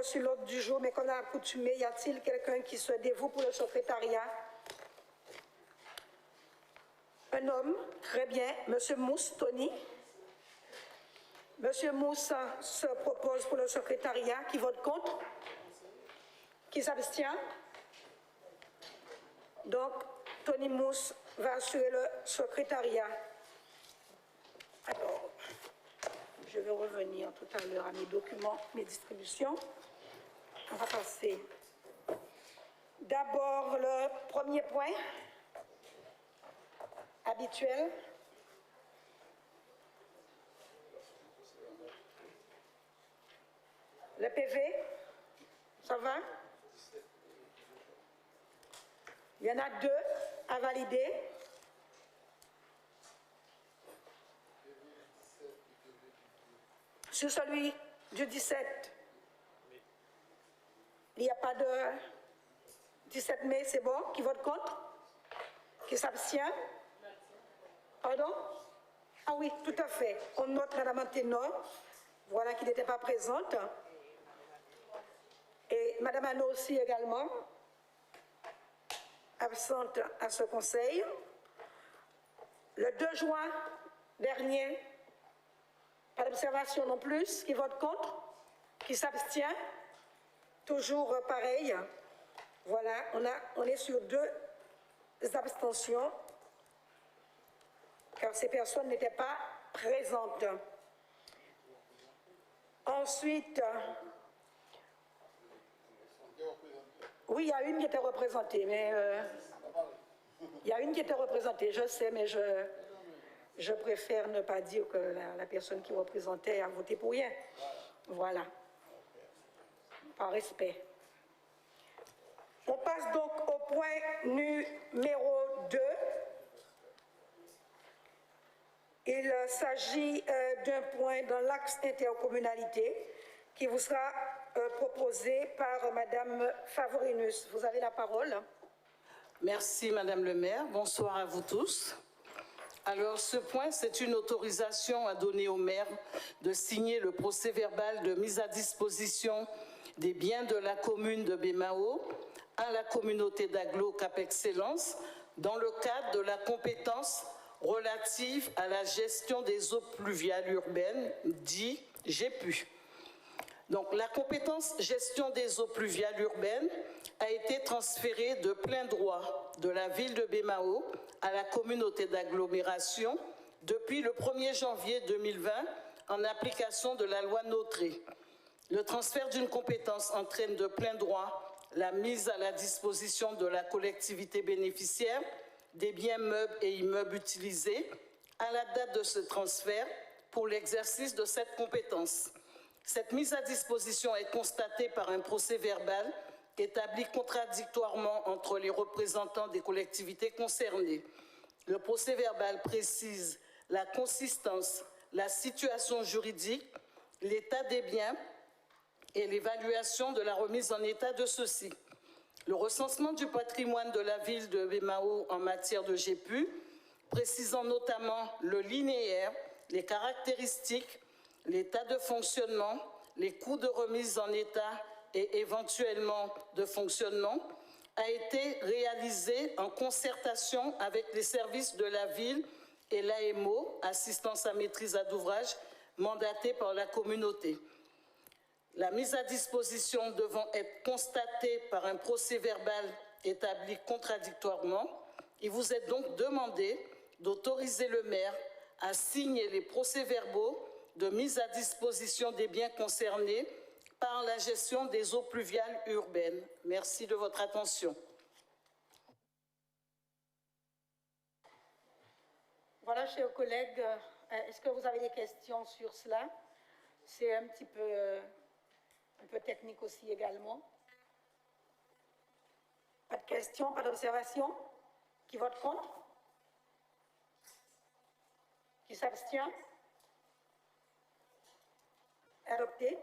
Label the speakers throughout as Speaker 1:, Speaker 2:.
Speaker 1: encore sur l'ordre du jour, mais qu'on a accoutumé, y a-t-il quelqu'un qui se dévoue pour le secrétariat? Un homme, très bien. Monsieur Mousse, Tony. Monsieur Mousse se propose pour le secrétariat. Qui vote contre? Qui s'abstient? Donc, Tony Mousse va assurer le secrétariat. Alors, je vais revenir tout à l'heure à mes documents, mes distributions. On va passer. D'abord, le premier point, habituel. Le PV, ça va? Il y en a 2 à valider. Sur celui du 17, il n'y a pas de 17 mai, c'est bon? Qui vote contre? Qui s'abstient? Pardon? Ah oui, tout à fait. On note Mme Anténor, voilà qui n'était pas présente. Et Mme Anno aussi également, absente à ce conseil. Le 2 juin dernier, pas d'observation non plus. Qui vote contre? Qui s'abstient? Toujours pareil. Voilà, on est sur 2 abstentions, car ces personnes n'étaient pas présentes. Ensuite, oui, il y a une qui était représentée, mais il y a une qui était représentée, je sais, mais je préfère ne pas dire que la personne qui représentait a voté pour rien. Voilà. Par respect. On passe donc au point numéro 2. Il s'agit d'un point dans l'axe intercommunalité qui vous sera proposé par Madame Favorinus. Vous avez la parole.
Speaker 2: Merci Madame le maire. Bonsoir à vous tous. Alors ce point, c'est une autorisation à donner au maire de signer le procès-verbal de mise à disposition des biens de la commune de Bémao à la communauté d'Aglo Cap Excellence dans le cadre de la compétence relative à la gestion des eaux pluviales urbaines, dit GEPU. Donc la compétence gestion des eaux pluviales urbaines a été transférée de plein droit de la ville de Bémao à la communauté d'agglomération depuis le 1er janvier 2020 en application de la loi Notré. Le transfert d'une compétence entraîne de plein droit la mise à la disposition de la collectivité bénéficiaire des biens meubles et immeubles utilisés à la date de ce transfert pour l'exercice de cette compétence. Cette mise à disposition est constatée par un procès-verbal établi contradictoirement entre les représentants des collectivités concernées. Le procès-verbal précise la consistance, la situation juridique, l'état des biens et l'évaluation de la remise en état de ceux-ci. Le recensement du patrimoine de la ville de Bémao en matière de GEPU, précisant notamment le linéaire, les caractéristiques, l'état de fonctionnement, les coûts de remise en état et éventuellement de fonctionnement, a été réalisé en concertation avec les services de la ville et l'AMO, assistance à maîtrise d'ouvrage, mandatée par la communauté. La mise à disposition devant être constatée par un procès-verbal établi contradictoirement, il vous est donc demandé d'autoriser le maire à signer les procès-verbaux de mise à disposition des biens concernés par la gestion des eaux pluviales urbaines. Merci de votre attention.
Speaker 1: Voilà, chers collègues, est-ce que vous avez des questions sur cela? C'est un peu technique aussi également. Pas de questions, pas d'observations? Qui vote contre? Qui s'abstient? Adopté.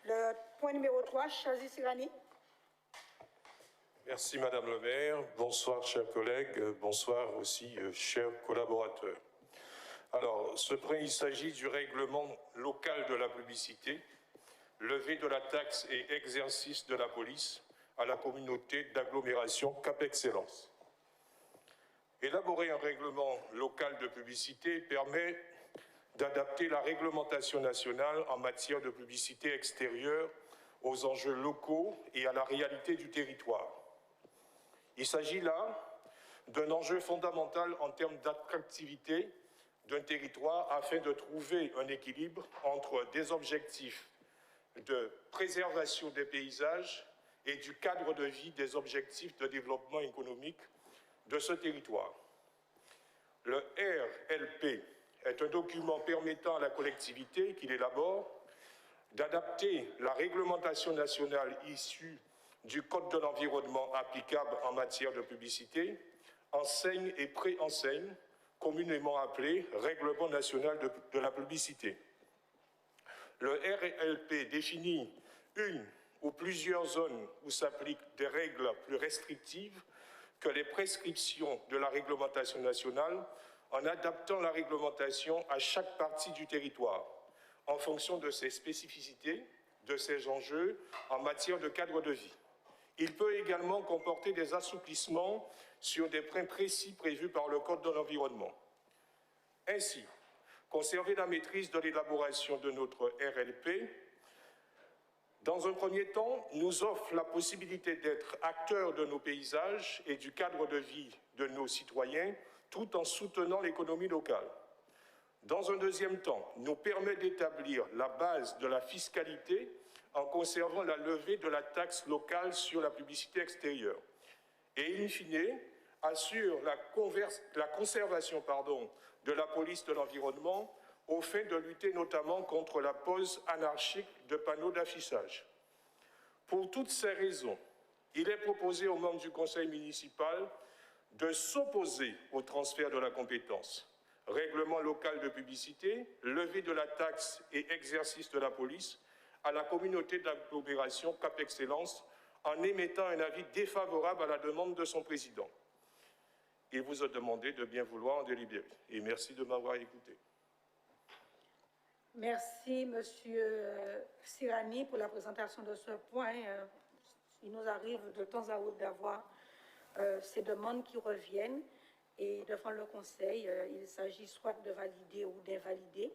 Speaker 1: Le point numéro 3, Chazi Sirani.
Speaker 3: Merci Madame le maire. Bonsoir chers collègues, bonsoir aussi chers collaborateurs. Alors, ce point, il s'agit du règlement local de la publicité, levée de la taxe et exercice de la police à la communauté d'agglomération Cap Excellence. Élaborer un règlement local de publicité permet d'adapter la réglementation nationale en matière de publicité extérieure aux enjeux locaux et à la réalité du territoire. Il s'agit là d'un enjeu fondamental en termes d'attractivité d'un territoire afin de trouver un équilibre entre des objectifs de préservation des paysages et du cadre de vie des objectifs de développement économique de ce territoire. Le RLP est un document permettant à la collectivité qui l'élabore d'adapter la réglementation nationale issue du Code de l'environnement applicable en matière de publicité, enseigne et préenseigne, communément appelé Règlement national de la publicité. Le RLP définit une ou plusieurs zones où s'appliquent des règles plus restrictives que les prescriptions de la réglementation nationale en adaptant la réglementation à chaque partie du territoire en fonction de ses spécificités, de ses enjeux en matière de cadre de vie. Il peut également comporter des assouplissements sur des points précis prévus par le Code de l'environnement. Ainsi, conserver la maîtrise de l'élaboration de notre RLP, dans un premier temps, nous offre la possibilité d'être acteurs de nos paysages et du cadre de vie de nos citoyens, tout en soutenant l'économie locale. Dans un deuxième temps, nous permet d'établir la base de la fiscalité en conservant la levée de la taxe locale sur la publicité extérieure. Et, in fine, assure la conservation de la police de l'environnement au fin de lutter notamment contre la pose anarchique de panneaux d'affichage. Pour toutes ces raisons, il est proposé aux membres du conseil municipal de s'opposer au transfert de la compétence. Règlement local de publicité, levée de la taxe et exercice de la police à la communauté d'agglomération Cap Excellence en émettant un avis défavorable à la demande de son président. Il vous a demandé de bien vouloir en délibérer. Et merci de m'avoir écouté.
Speaker 1: Merci, Monsieur Sirani, pour la présentation de ce point. Il nous arrive de temps à autre d'avoir ces demandes qui reviennent et devant le Conseil, il s'agit soit de valider ou d'invalider.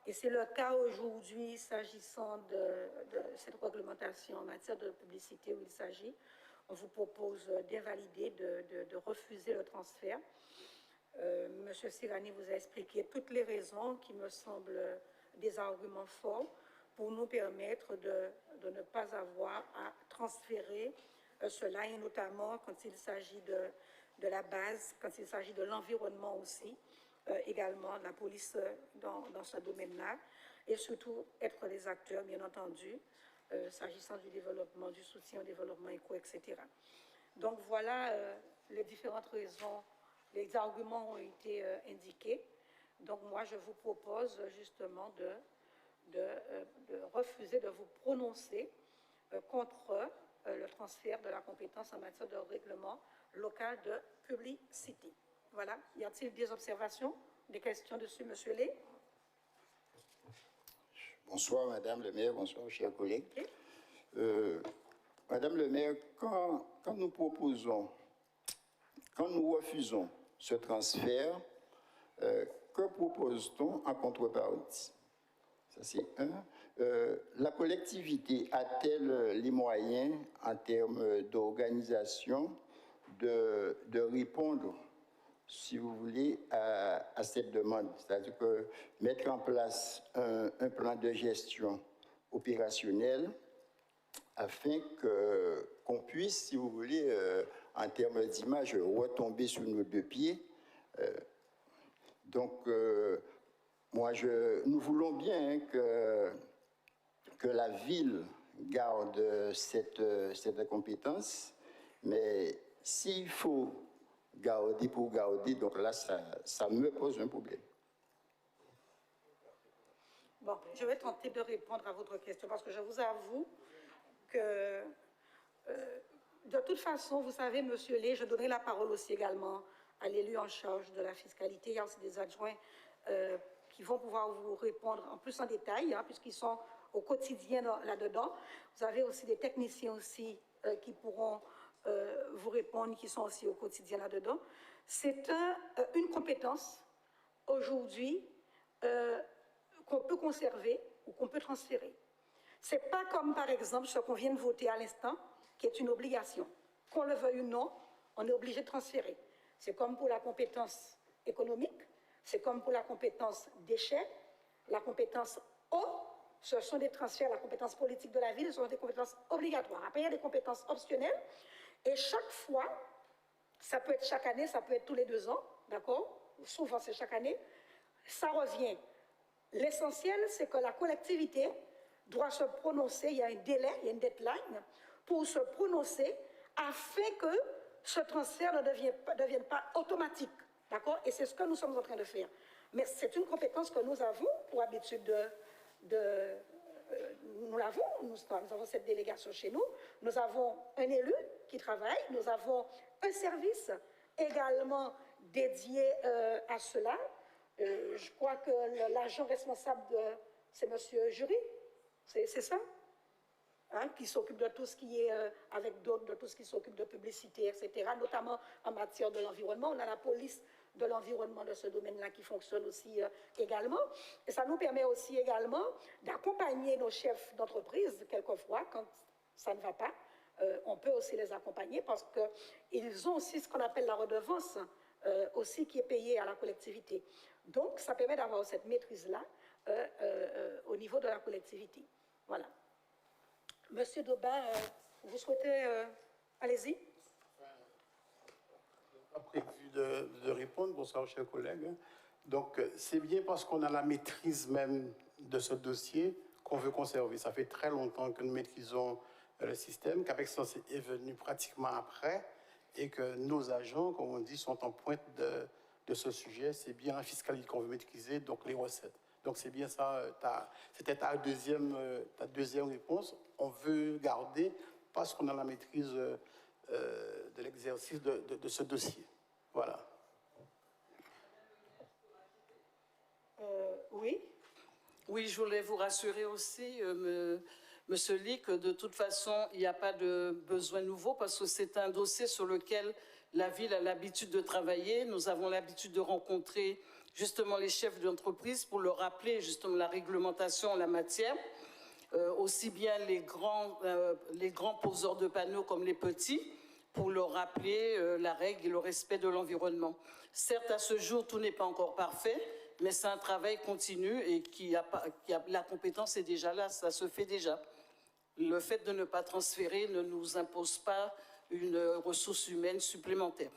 Speaker 1: Et c'est le cas aujourd'hui s'agissant de cette réglementation en matière de publicité où il s'agit. On vous propose d'invalider, de refuser le transfert. Monsieur Sirani vous a expliqué toutes les raisons qui me semblent des arguments forts pour nous permettre de ne pas avoir à transférer cela, et notamment quand il s'agit de la base, quand il s'agit de l'environnement aussi, également la police dans ce domaine-là, et surtout être les acteurs, bien entendu, s'agissant du développement, du soutien au développement éco, etc. Donc voilà les différentes raisons, les arguments ont été indiqués. Donc moi, je vous propose justement de refuser de vous prononcer contre le transfert de la compétence en matière de règlement local de publicité. Voilà. Y a-t-il des observations, des questions dessus, Monsieur Lé?
Speaker 4: Bonsoir, Madame le maire, bonsoir, chers collègues.
Speaker 1: Okay.
Speaker 4: Madame le maire, quand nous refusons ce transfert, que propose-t-on en contrepartie? Ça, c'est un. La collectivité a-t-elle les moyens, en termes d'organisation, de répondre, si vous voulez, à cette demande? C'est-à-dire que mettre en place un plan de gestion opérationnel afin qu'on puisse, si vous voulez, en termes d'image, retomber sur nos deux pieds. Donc, nous voulons bien que la ville garde cette compétence, mais s'il faut garder pour garder, donc là, ça me pose un problème.
Speaker 1: Bon, je vais tenter de répondre à votre question parce que je vous avoue que, de toute façon, vous savez, Monsieur Lé, je donnerai la parole aussi également à l'élu en charge de la fiscalité. Il y a aussi des adjoints qui vont pouvoir vous répondre en plus en détail, hein, puisqu'ils sont au quotidien là-dedans. Vous avez aussi des techniciens aussi qui pourront vous répondre, qui sont aussi au quotidien là-dedans. C'est une compétence aujourd'hui qu'on peut conserver ou qu'on peut transférer. Ce n'est pas comme, par exemple, ce qu'on vient de voter à l'instant, qui est une obligation. Qu'on le veuille ou non, on est obligé de transférer. C'est comme pour la compétence économique, c'est comme pour la compétence déchets, la compétence eau, ce sont des transferts, la compétence politique de la ville, ce sont des compétences obligatoires. Après, il y a des compétences optionnelles, et chaque fois, ça peut être chaque année, ça peut être tous les 2 ans, d'accord? Souvent, c'est chaque année, ça revient. L'essentiel, c'est que la collectivité doit se prononcer, il y a un délai, il y a une deadline, pour se prononcer afin que ce transfert ne devienne pas automatique. D'accord? Et c'est ce que nous sommes en train de faire. Mais c'est une compétence que nous avons pour habitude nous avons cette délégation chez nous. Nous avons un élu qui travaille, nous avons un service également dédié à cela. Je crois que l'agent responsable, c'est M. Jury, c'est ça? Hein, qui s'occupe de tout ce qui est, avec d'autres, de tout ce qui s'occupe de publicité, etc., notamment en matière de l'environnement. On a la police de l'environnement de ce domaine-là qui fonctionne aussi également. Et ça nous permet aussi également d'accompagner nos chefs d'entreprise, quelquefois, quand ça ne va pas. On peut aussi les accompagner parce qu'ils ont aussi ce qu'on appelle la redevance, aussi qui est payée à la collectivité. Donc, ça permet d'avoir cette maîtrise-là au niveau de la collectivité. Voilà. Monsieur Daubin, vous souhaitez... allez-y.
Speaker 5: Pas prévu de répondre, bonsoir chers collègues. Donc c'est bien parce qu'on a la maîtrise même de ce dossier qu'on veut conserver. Ça fait très longtemps que nous maîtrisons le système, qu'APEC Excellence est venu pratiquement après et que nos agents, comme on dit, sont en pointe de ce sujet. C'est bien la fiscalité qu'on veut maîtriser, donc les recettes. Donc c'est bien ça, c'était ta deuxième réponse. On veut garder parce qu'on a la maîtrise de l'exercice de ce dossier. Voilà.
Speaker 1: Oui.
Speaker 2: Oui, je voulais vous rassurer aussi, Monsieur Lee, que de toute façon, il n'y a pas de besoin nouveau parce que c'est un dossier sur lequel la ville a l'habitude de travailler. Nous avons l'habitude de rencontrer justement les chefs d'entreprise pour leur rappeler justement la réglementation en la matière, aussi bien les grands poseurs de panneaux comme les petits, pour leur rappeler la règle et le respect de l'environnement. Certes, à ce jour, tout n'est pas encore parfait, mais c'est un travail continu et la compétence est déjà là, ça se fait déjà. Le fait de ne pas transférer ne nous impose pas une ressource humaine supplémentaire.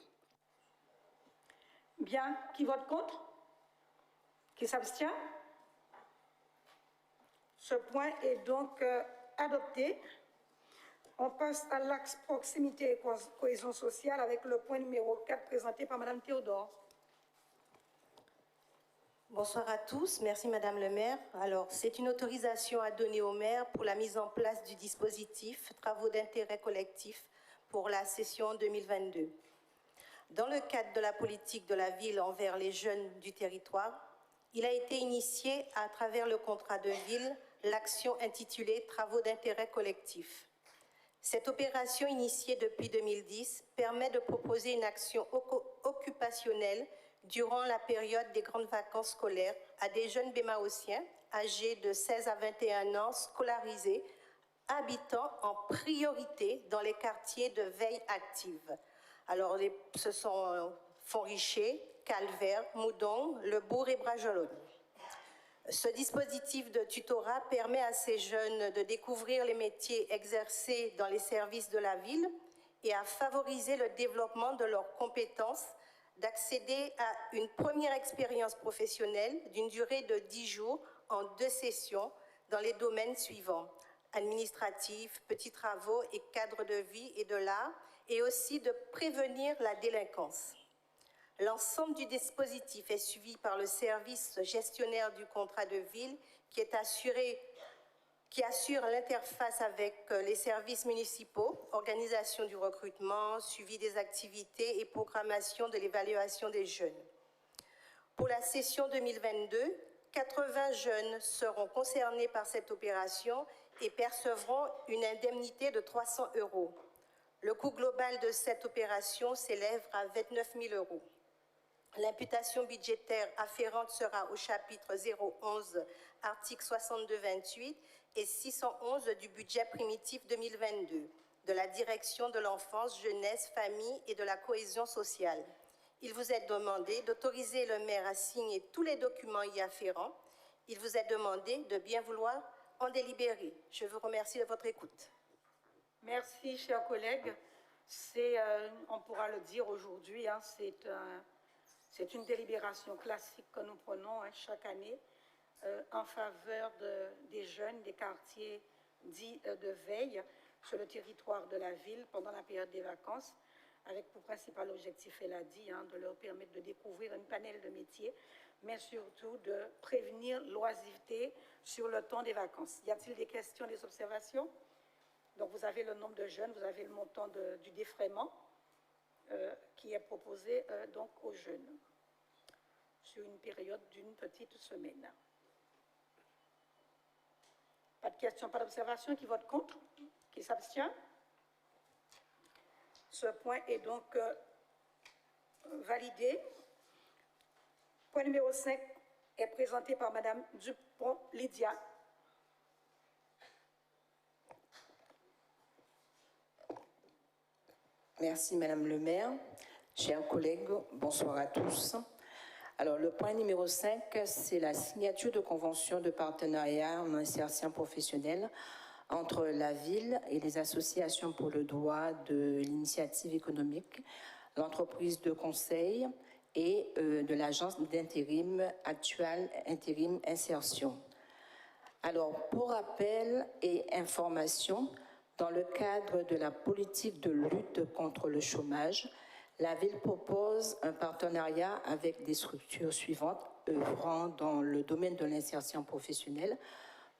Speaker 1: Bien. Qui vote contre? Qui s'abstient? Ce point est donc adopté. On passe à l'axe proximité et cohésion sociale avec le point numéro 4 présenté par Mme Théodore.
Speaker 6: Bonsoir à tous. Merci Madame le maire. Alors, c'est une autorisation à donner au maire pour la mise en place du dispositif Travaux d'intérêt collectif pour la session 2022. Dans le cadre de la politique de la ville envers les jeunes du territoire, il a été initié à travers le contrat de ville l'action intitulée Travaux d'intérêt collectif. Cette opération initiée depuis 2010 permet de proposer une action occupationnelle durant la période des grandes vacances scolaires à des jeunes bémaotiens âgés de 16 à 21 ans scolarisés, habitant en priorité dans les quartiers de veille active. Alors, ce sont Font-Richer, Calvaire, Moudon, Le Bourg et Brajolone. Ce dispositif de tutorat permet à ces jeunes de découvrir les métiers exercés dans les services de la ville et à favoriser le développement de leurs compétences, d'accéder à une première expérience professionnelle d'une durée de 10 jours en 2 sessions dans les domaines suivants: administratifs, petits travaux et cadres de vie et de l'art, et aussi de prévenir la délinquance. L'ensemble du dispositif est suivi par le service gestionnaire du contrat de ville qui assure l'interface avec les services municipaux, organisation du recrutement, suivi des activités et programmation de l'évaluation des jeunes. Pour la session 2022, 80 jeunes seront concernés par cette opération et percevront une indemnité de 300 €. Le coût global de cette opération s'élève à 29 000 €. L'imputation budgétaire afférente sera au chapitre 011, article 62-28 et 611 du budget primitif 2022 de la Direction de l'enfance, jeunesse, famille et de la cohésion sociale. Il vous est demandé d'autoriser le maire à signer tous les documents y afférents. Il vous est demandé de bien vouloir en délibérer. Je vous remercie de votre écoute.
Speaker 1: Merci, chers collègues. On pourra le dire aujourd'hui, hein, c'est une délibération classique que nous prenons chaque année en faveur des jeunes des quartiers dits de veille sur le territoire de la ville pendant la période des vacances, avec pour principal objectif, elle a dit, de leur permettre de découvrir un panel de métiers, mais surtout de prévenir l'oisiveté sur le temps des vacances. Y a-t-il des questions, des observations? Donc, vous avez le nombre de jeunes, vous avez le montant du défraiement qui est proposé donc aux jeunes sur une période d'une petite semaine. Pas de questions, pas d'observations. Qui vote contre? Qui s'abstient? Ce point est donc validé. Point numéro 5 est présenté par Madame Dupont-Lydia.
Speaker 7: Merci Madame le maire. Chers collègues, bonsoir à tous. Alors le point numéro 5, c'est la signature de convention de partenariat en insertion professionnelle entre la ville et les associations pour le droit de l'initiative économique, l'entreprise de conseil et de l'agence d'intérim actuelle Intérim Insertion. Alors, pour rappel et information, dans le cadre de la politique de lutte contre le chômage, la ville propose un partenariat avec des structures suivantes œuvrant dans le domaine de l'insertion professionnelle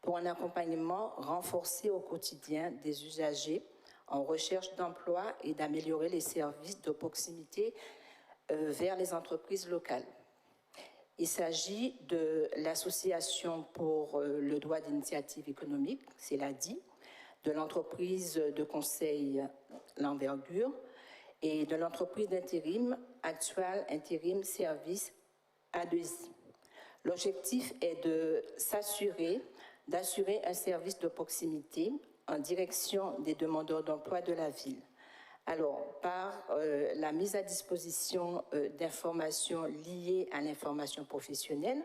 Speaker 7: pour un accompagnement renforcé au quotidien des usagers en recherche d'emploi et d'améliorer les services de proximité vers les entreprises locales. Il s'agit de l'Association pour le droit d'initiative économique, c'est l'ADI, de l'entreprise de conseil L'Envergure et de l'entreprise d'intérim Actual Intérim Service A2I. L'objectif est d'assurer un service de proximité en direction des demandeurs d'emploi de la ville. Alors, par la mise à disposition d'informations liées à l'information professionnelle,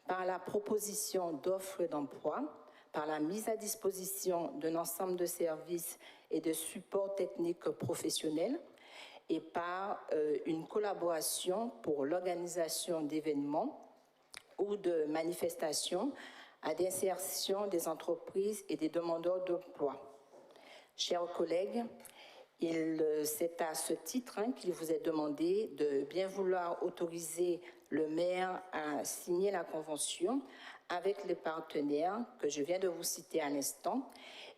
Speaker 7: par la proposition d'offres d'emploi, par la mise à disposition d'un ensemble de services et de supports techniques professionnels et par une collaboration pour l'organisation d'événements ou de manifestations à l'insertion des entreprises et des demandeurs d'emploi. Chers collègues, c'est à ce titre qu'il vous est demandé de bien vouloir autoriser le maire à signer la convention avec les partenaires que je viens de vous citer à l'instant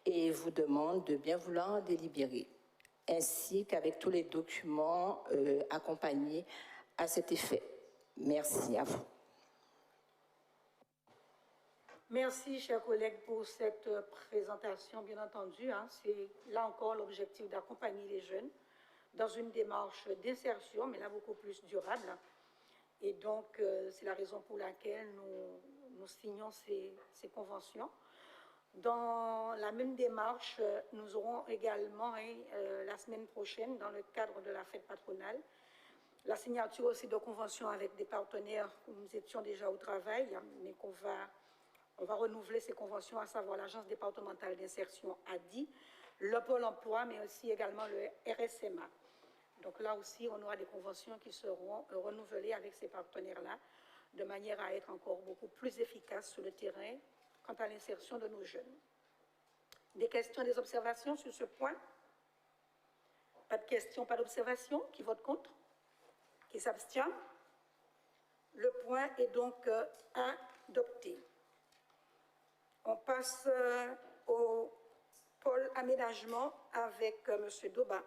Speaker 7: et vous demande de bien vouloir en délibérer, ainsi qu'avec tous les documents accompagnés à cet effet. Merci à vous.
Speaker 1: Merci, chers collègues, pour cette présentation, bien entendu. C'est là encore l'objectif d'accompagner les jeunes dans une démarche d'insertion, mais là beaucoup plus durable. Et donc, c'est la raison pour laquelle nous signons ces conventions. Dans la même démarche, nous aurons également, la semaine prochaine, dans le cadre de la fête patronale, la signature aussi de conventions avec des partenaires où nous étions déjà au travail, mais on va renouveler ces conventions, à savoir l'Agence départementale d'insertion ADI, le Pôle emploi, mais aussi également le RSMA. Donc là aussi, on aura des conventions qui seront renouvelées avec ces partenaires-là, de manière à être encore beaucoup plus efficaces sur le terrain quant à l'insertion de nos jeunes. Des questions, des observations sur ce point? Pas de questions, pas d'observations? Qui vote contre? Qui s'abstient? Le point est donc adopté. On passe au pôle aménagement avec M. Doba.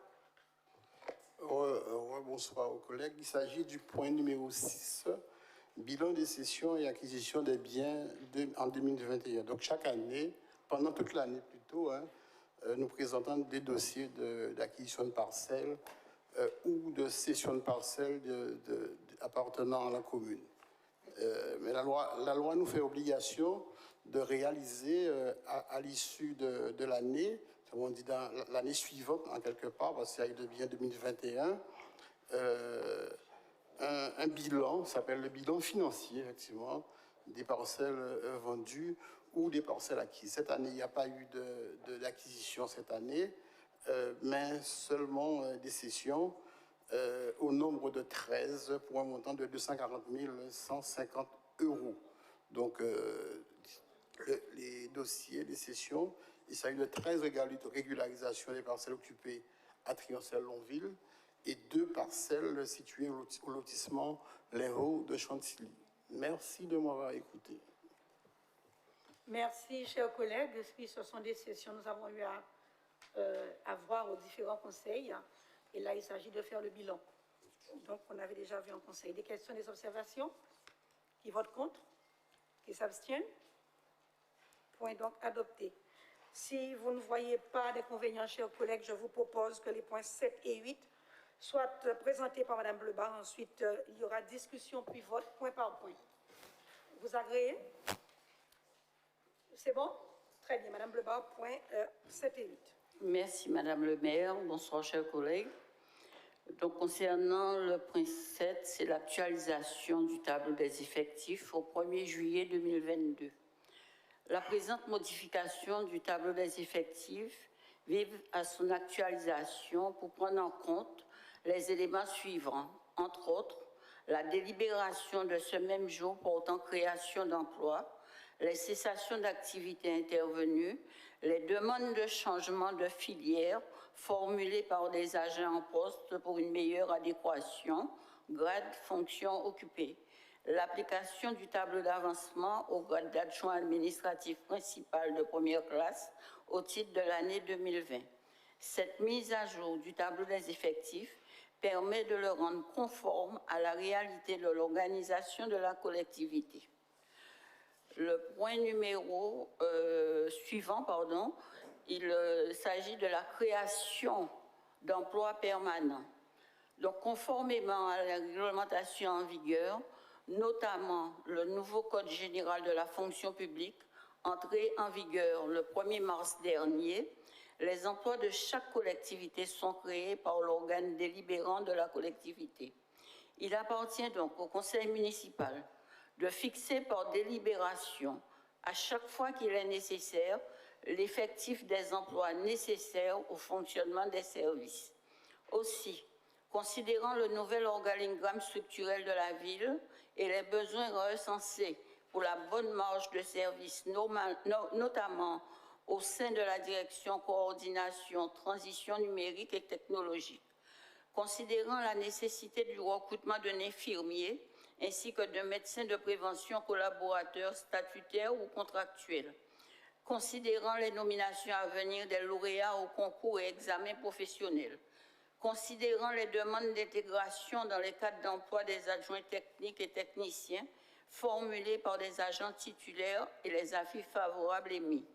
Speaker 5: Bonsoir aux collègues. Il s'agit du point numéro 6 bilan des cessions et acquisition des biens en 2021. Donc chaque année, pendant toute l'année plutôt, nous présentons des dossiers d'acquisition de parcelles ou de cession de parcelles appartenant à la commune. Mais la loi nous fait obligation de réaliser à l'issue de l'année, on dit dans l'année suivante en quelque part, parce qu'il y a eu de bien 2021, un bilan, ça s'appelle le bilan financier, effectivement, des parcelles vendues ou des parcelles acquises. Cette année, il n'y a pas eu d'acquisition cette année, mais seulement des cessions au nombre de 13 pour un montant de 240 150 €. Donc, les dossiers, les cessions, il s'agit de 13 régularisations des parcelles occupées à Trioncel-Lonville et 2 parcelles situées au lotissement Les Hauts de Chantilly. Merci de m'avoir écouté.
Speaker 1: Merci, chers collègues. Ce sont des sessions que nous avons eu à voir aux différents conseils. Et là, il s'agit de faire le bilan. Donc, on avait déjà vu en conseil. Des questions, des observations? Qui votent contre? Qui s'abstiennent? Point donc adopté. Si vous ne voyez pas d'inconvénients, chers collègues, je vous propose que les points 7 et 8 soient présentés par Mme Lebas. Ensuite, il y aura discussion puis vote point par point. Vous agréez? C'est bon? Très bien. Mme Lebas, points 7 et 8.
Speaker 8: Merci, Madame le maire. Bonsoir, chers collègues. Donc, concernant le point 7, c'est l'actualisation du tableau des effectifs au 1er juillet 2022. La présente modification du tableau des effectifs vise à son actualisation pour prendre en compte les éléments suivants, entre autres, la délibération de ce même jour portant création d'emplois, les cessations d'activité intervenues, les demandes de changement de filière formulées par des agents en poste pour une meilleure adéquation, grade, fonction occupée, l'application du tableau d'avancement au grade d'adjoint administratif principal de première classe au titre de l'année 2020. Cette mise à jour du tableau des effectifs permet de le rendre conforme à la réalité de l'organisation de la collectivité. Le point numéro suivant, il s'agit de la création d'emplois permanents. Donc, conformément à la réglementation en vigueur, notamment le nouveau Code général de la fonction publique, entré en vigueur le 1er mars dernier, les emplois de chaque collectivité sont créés par l'organe délibérant de la collectivité. Il appartient donc au conseil municipal de fixer par délibération, à chaque fois qu'il est nécessaire, l'effectif des emplois nécessaires au fonctionnement des services. Aussi, considérant le nouvel organigramme structurel de la ville et les besoins recensés pour la bonne marge de service, notamment au sein de la direction coordination, transition numérique et technologique, considérant la nécessité du recrutement d'un infirmier ainsi que de médecins de prévention collaborateurs statutaires ou contractuels, considérant les nominations à venir des lauréats au concours et examens professionnels, considérant les demandes d'intégration dans les cadres d'emploi des adjoints techniques et techniciens formulées par des agents titulaires et les avis favorables émis,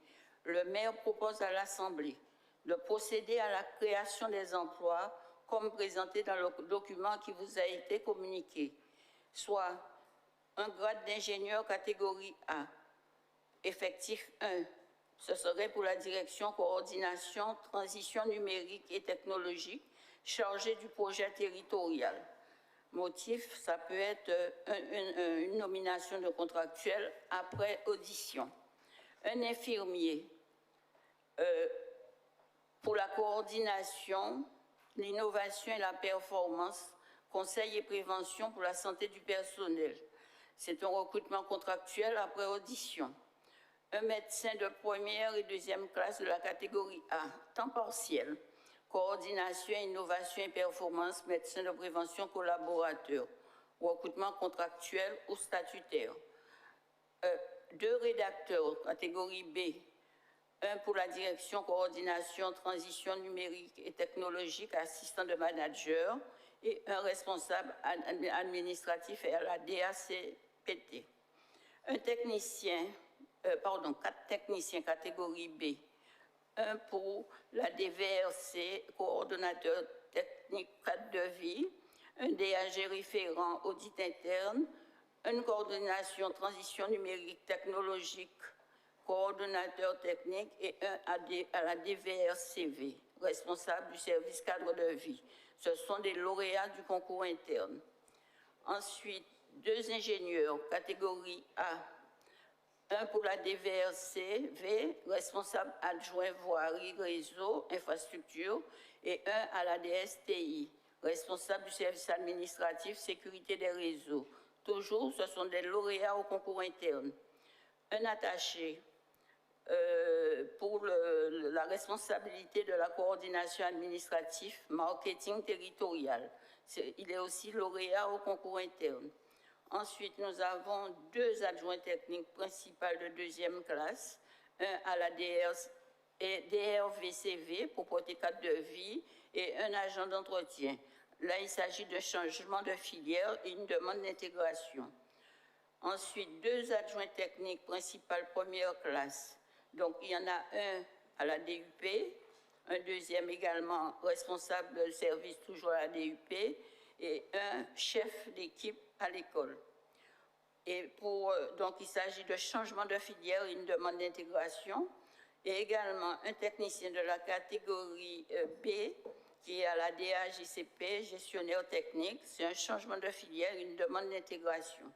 Speaker 8: le maire propose à l'Assemblée de procéder à la création des emplois comme présenté dans le document qui vous a été communiqué, soit un grade d'ingénieur catégorie A, effectif 1, ce serait pour la direction coordination, transition numérique et technologique, chargée du projet territorial. Motif, ça peut être une nomination de contractuel après audition. Un infirmier pour la coordination, l'innovation et la performance, conseil et prévention pour la santé du personnel. C'est un recrutement contractuel après audition. Un médecin de première et deuxième classe de la catégorie A, temps partiel, coordination, innovation et performance, médecin de prévention collaborateur, recrutement contractuel ou statutaire. 2 rédacteurs, catégorie B, un pour la direction coordination, transition numérique et technologique, assistant de manager, et un responsable administratif à la répéter. 4 techniciens catégorie B. 1 pour la DVRC, coordonnateur technique cadre de vie, un DAG référent audit interne, une coordination transition numérique technologique, coordonnateur technique et un à la DVRCV, responsable du service cadre de vie. Ce sont des lauréats du concours interne. Ensuite, 2 ingénieurs catégorie A, 1 pour la DVRCV, responsable adjoint voirie, réseau, infrastructure, et 1 à la DSTI, responsable du service administratif, sécurité des réseaux. Toujours, ce sont des lauréats au concours interne. Un attaché pour la responsabilité de la coordination administrative, marketing territorial. Il est aussi lauréat au concours interne. Ensuite, nous avons 2 adjoints techniques principales de 2e classe, un à la DRVCV pour porter cadre de vie et un agent d'entretien. Là, il s'agit d'un changement de filière et une demande d'intégration. Ensuite, 2 adjoints techniques principales 1e classe. Donc, il y en a un à la DUP, un 2e également responsable de service toujours à la DUP et un chef d'équipe à l'école. Et donc, il s'agit de changement de filière et une demande d'intégration. Et également un technicien de la catégorie B qui est à la DAJCP, gestionnaire technique. C'est un changement de filière et une demande d'intégration.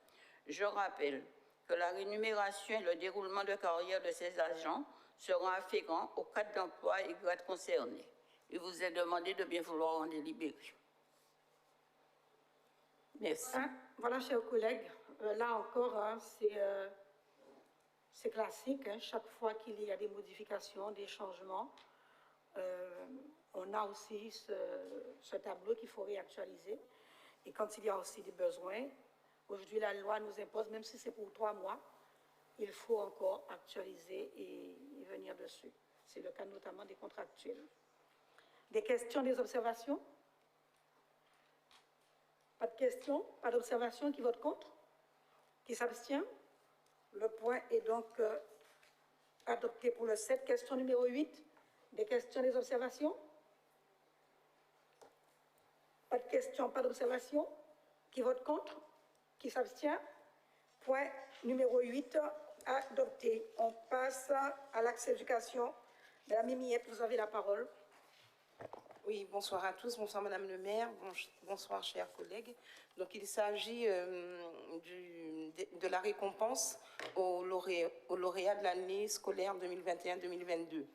Speaker 8: Je rappelle que la rémunération et le déroulement de carrière de ces agents seront afférents au cadre d'emploi et grades concernés. Il vous est demandé de bien vouloir en délibérer. Merci.
Speaker 1: Voilà, chers collègues, là encore, c'est classique. Chaque fois qu'il y a des modifications, des changements, on a aussi ce tableau qu'il faut réactualiser. Et quand il y a aussi des besoins, aujourd'hui, la loi nous impose, même si c'est pour 3 mois, il faut encore actualiser et venir dessus. C'est le cas notamment des contractuels. Des questions, des observations? Pas de questions? Pas d'observations? Qui vote contre? Qui s'abstient? Le point est donc adopté pour le 7. Question numéro 8. Des questions, des observations? Pas de questions, pas d'observations? Qui vote contre? Qui s'abstient? Point numéro 8, adopté. On passe à l'axe éducation. Madame Mimiette, vous avez la parole.
Speaker 7: Oui, bonsoir à tous, bonsoir Madame le maire, bonsoir chers collègues. Donc il s'agit de la récompense aux lauréats de l'année scolaire 2021-2022.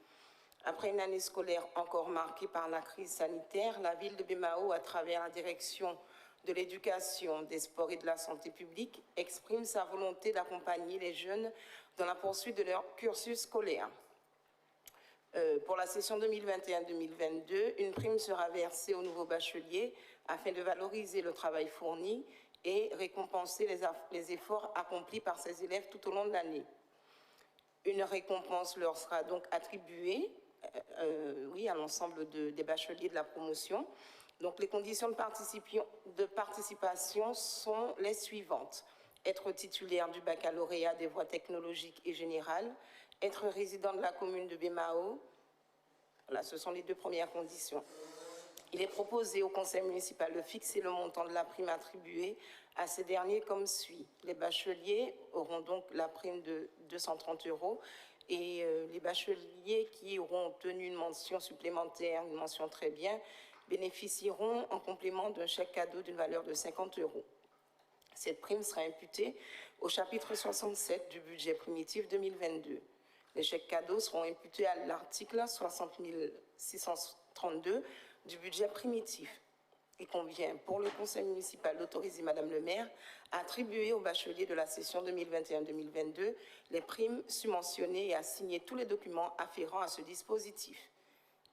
Speaker 7: Après une année scolaire encore marquée par la crise sanitaire, la ville de Bemao, à travers la direction de l'éducation, des sports et de la santé publique, exprime sa volonté d'accompagner les jeunes dans la poursuite de leur cursus scolaire. Pour la session 2021-2022, une prime sera versée aux nouveaux bacheliers afin de valoriser le travail fourni et récompenser les efforts accomplis par ces élèves tout au long de l'année. Une récompense leur sera donc attribuée à l'ensemble des bacheliers de la promotion. Donc, les conditions de participation sont les suivantes. Être titulaire du baccalauréat des voies technologiques et générales, être résident de la commune de Bemao. Voilà, ce sont les 2 premières conditions. Il est proposé au conseil municipal de fixer le montant de la prime attribuée à ces derniers comme suit. Les bacheliers auront donc la prime de 230 € et les bacheliers qui auront obtenu une mention supplémentaire, une mention très bien, bénéficieront en complément d'un chèque cadeau d'une valeur de 50 €. Cette prime sera imputée au chapitre 67 du budget primitif 2022. Les chèques cadeaux seront imputés à l'article 60 632 du budget primitif. Il convient pour le conseil municipal d'autoriser Madame le maire à attribuer aux bacheliers de la session 2021-2022 les primes subventionnées et à signer tous les documents afférents à ce dispositif.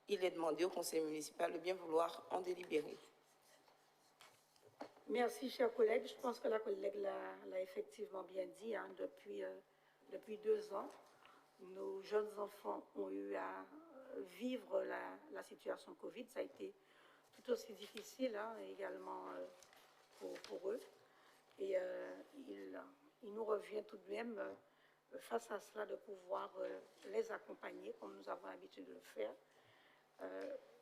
Speaker 7: Il est demandé au conseil municipal de bien vouloir en délibérer.
Speaker 1: Merci, chers collègues. Je pense que la collègue l'a effectivement bien dit. Depuis 2 ans, nos jeunes enfants ont eu à vivre la situation Covid. Ça a été tout aussi difficile également pour eux. Et il nous revient tout de même, face à cela, de pouvoir les accompagner, comme nous avons l'habitude de le faire,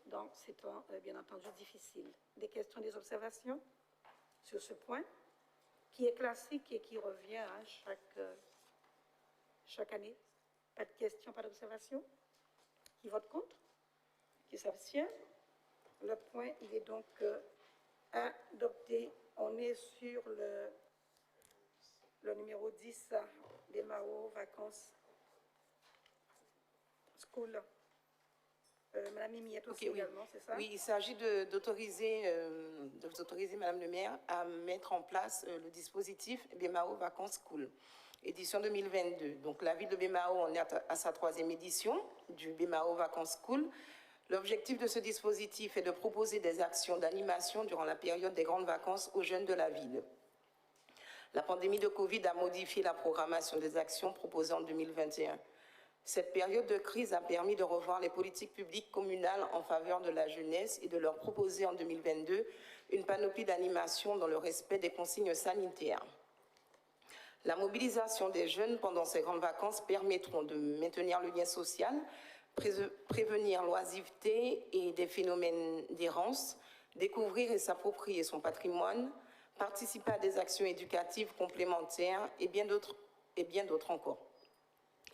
Speaker 1: dans ces temps, bien entendu, difficiles. Des questions, des observations sur ce point, qui est classique et qui revient hein, chaque année. Pas de questions, pas d'observations? Qui vote contre? Qui s'abstient? Le point, il est donc adopté. On est sur le numéro 10, BMAO, vacances, school. Madame Mimi est aussi également, c'est ça?
Speaker 9: Oui, il s'agit d'autoriser Madame le maire à mettre en place le dispositif BMAO Vacances School, édition 2022. Donc la ville de BMAO en est à sa 3e édition du BMAO Vacances School. L'objectif de ce dispositif est de proposer des actions d'animation durant la période des grandes vacances aux jeunes de la ville. La pandémie de Covid a modifié la programmation des actions proposées en 2021. Cette période de crise a permis de revoir les politiques publiques communales en faveur de la jeunesse et de leur proposer en 2022 une panoplie d'animations dans le respect des consignes sanitaires. La mobilisation des jeunes pendant ces grandes vacances permettront de maintenir le lien social, prévenir l'oisiveté et des phénomènes d'errance, découvrir et s'approprier son patrimoine, participer à des actions éducatives complémentaires et bien d'autres encore.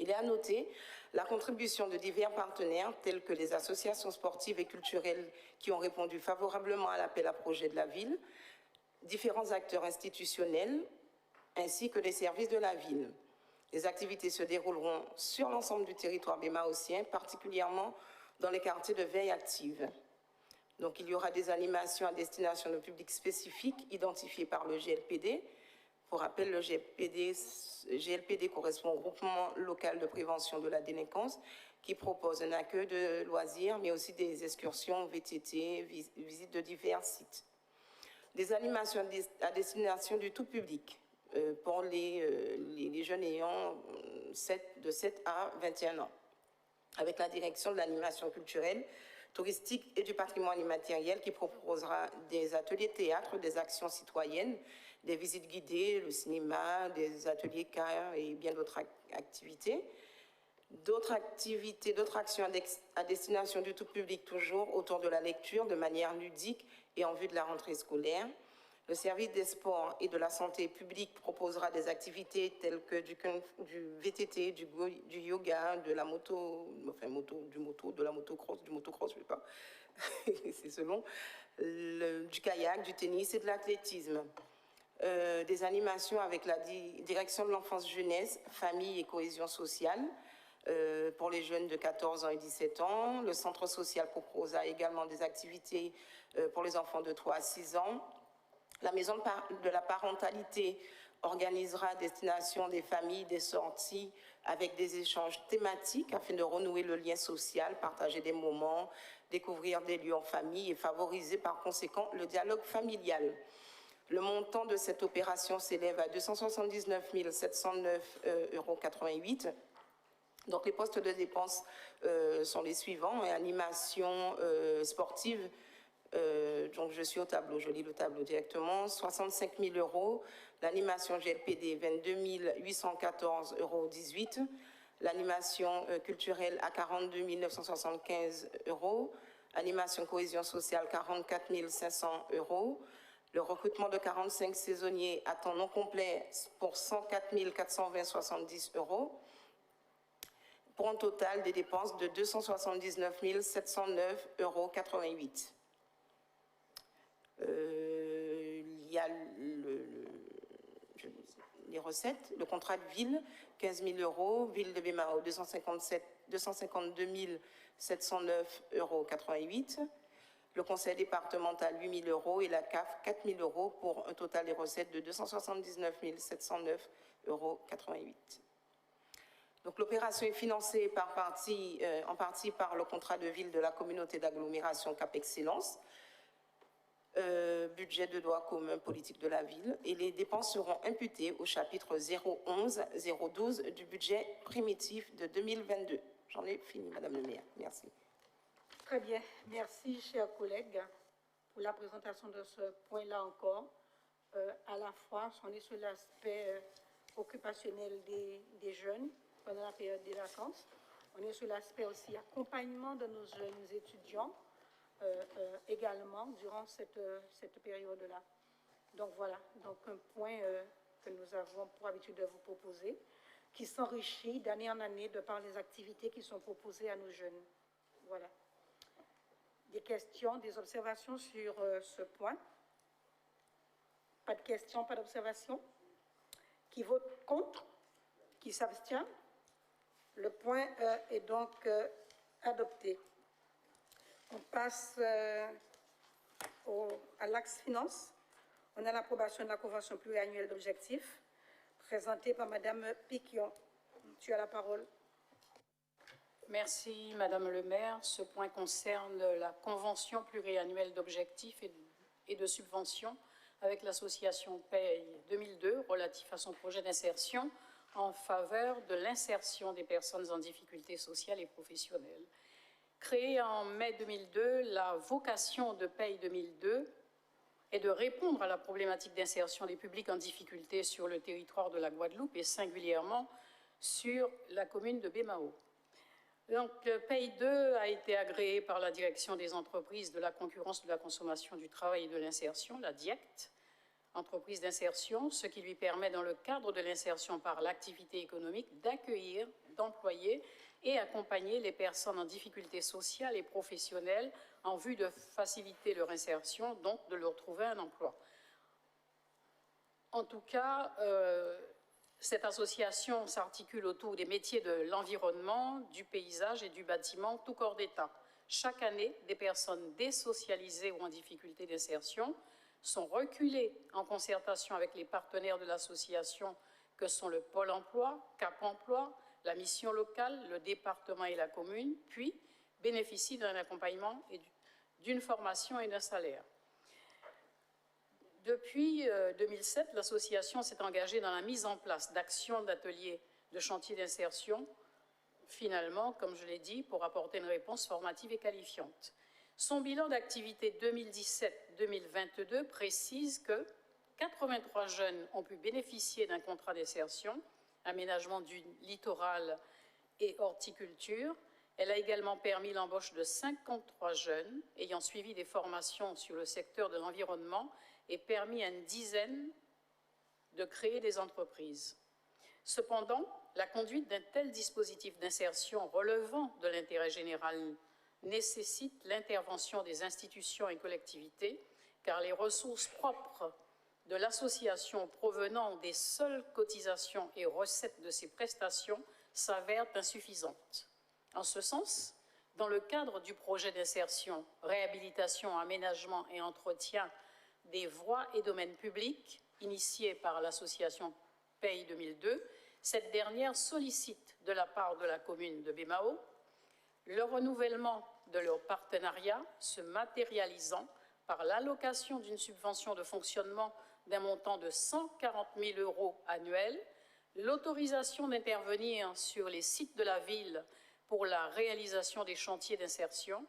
Speaker 9: Il est à noter la contribution de divers partenaires tels que les associations sportives et culturelles qui ont répondu favorablement à l'appel à projet de la ville, différents acteurs institutionnels ainsi que les services de la ville. Les activités se dérouleront sur l'ensemble du territoire bémaocien, particulièrement dans les quartiers de veille active. Donc il y aura des animations à destination de publics spécifiques identifiés par le GLPD. Pour rappel, le GLPD correspond au groupement local de prévention de la délinquance qui propose un accueil de loisirs, mais aussi des excursions VTT, visites de divers sites. Des animations à destination du tout public pour les jeunes ayant de 7 à 21 ans, avec la direction de l'animation culturelle, touristique et du patrimoine immatériel qui proposera des ateliers théâtre, des actions citoyennes, des visites guidées, le cinéma, des ateliers CAR et bien d'autres activités. D'autres actions à destination du tout public, toujours autour de la lecture, de manière ludique et en vue de la rentrée scolaire. Le service des sports et de la santé publique proposera des activités telles que du VTT, du yoga, de la de la motocross, je sais pas, c'est selon, du kayak, du tennis et de l'athlétisme. Des animations avec la direction de l'enfance jeunesse, famille et cohésion sociale pour les jeunes de 14 ans et 17 ans. Le centre social proposera également des activités pour les enfants de 3 à 6 ans. La maison de la parentalité organisera à destination des familles des sorties avec des échanges thématiques afin de renouer le lien social, partager des moments, découvrir des lieux en famille et favoriser par conséquent le dialogue familial. Le montant de cette opération s'élève à 279 709,88 €. Donc les postes de dépenses sont les suivants. Animation sportive, donc je suis au tableau, je lis le tableau directement, 65 000 €. L'animation GLPD, 22 814,18 €. L'animation culturelle à 42 975 €. Animation cohésion sociale, 44 500 €. Le recrutement de 45 saisonniers à temps non complet pour 104 420,70 €. Pour un total des dépenses de 279 709,88 €. Il y a les recettes, le contrat de ville, 15 000 €, ville de Bémao, 252 709,88 €. Le conseil départemental, 8 000 € et la CAF, 4 000 € pour un total des recettes de 279 709,88 €. Donc l'opération est financée en partie par le contrat de ville de la communauté d'agglomération Cap Excellence, budget de droit commun politique de la ville, et les dépenses seront imputées au chapitre 011-012 du budget primitif de 2022. J'en ai fini, Madame le maire. Merci.
Speaker 1: Très bien. Merci, chers collègues, pour la présentation de ce point-là encore. À la fois, on est sur l'aspect occupationnel des jeunes pendant la période des vacances. On est sur l'aspect aussi accompagnement de nos jeunes étudiants également durant cette période-là. Donc voilà, donc un point que nous avons pour habitude de vous proposer, qui s'enrichit d'année en année de par les activités qui sont proposées à nos jeunes. Voilà. Des questions, des observations sur ce point? Pas de questions, pas d'observations? Qui vote contre? Qui s'abstient? Le point est donc adopté. On passe à l'axe finance. On a l'approbation de la convention pluriannuelle d'objectifs présentée par Madame Piquion. Tu as la parole.
Speaker 10: Merci, Madame le maire. Ce point concerne la convention pluriannuelle d'objectifs et de subventions avec l'association PAY 2002 relatif à son projet d'insertion en faveur de l'insertion des personnes en difficulté sociale et professionnelle. Créée en mai 2002, la vocation de PAY 2002 est de répondre à la problématique d'insertion des publics en difficulté sur le territoire de la Guadeloupe et singulièrement sur la commune de Bémao. Donc, PAY 2 a été agréé par la Direction des entreprises de la concurrence, de la consommation, du travail et de l'insertion, la DIECT, entreprise d'insertion, ce qui lui permet, dans le cadre de l'insertion par l'activité économique, d'accueillir, d'employer et accompagner les personnes en difficulté sociale et professionnelle en vue de faciliter leur insertion, donc de leur trouver un emploi. En tout cas, cette association s'articule autour des métiers de l'environnement, du paysage et du bâtiment, tout corps d'État. Chaque année, des personnes désocialisées ou en difficulté d'insertion sont reculées en concertation avec les partenaires de l'association que sont le Pôle emploi, Cap emploi, la mission locale, le département et la commune, puis bénéficient d'un accompagnement et d'une formation et d'un salaire. Depuis 2007, l'association s'est engagée dans la mise en place d'actions d'ateliers de chantier d'insertion, finalement, comme je l'ai dit, pour apporter une réponse formative et qualifiante. Son bilan d'activité 2017-2022 précise que 83 jeunes ont pu bénéficier d'un contrat d'insertion, aménagement du littoral et horticulture. Elle a également permis l'embauche de 53 jeunes ayant suivi des formations sur le secteur de l'environnement et permis à une dizaine de créer des entreprises. Cependant, la conduite d'un tel dispositif d'insertion relevant de l'intérêt général nécessite l'intervention des institutions et collectivités, car les ressources propres de l'association provenant des seules cotisations et recettes de ces prestations s'avèrent insuffisantes. En ce sens, dans le cadre du projet d'insertion, réhabilitation, aménagement et entretien des voies et domaines publics, initié par l'association PAY 2002, cette dernière sollicite de la part de la commune de Bémao le renouvellement de leur partenariat se matérialisant par l'allocation d'une subvention de fonctionnement d'un montant de 140 000 € annuels, l'autorisation d'intervenir sur les sites de la ville pour la réalisation des chantiers d'insertion,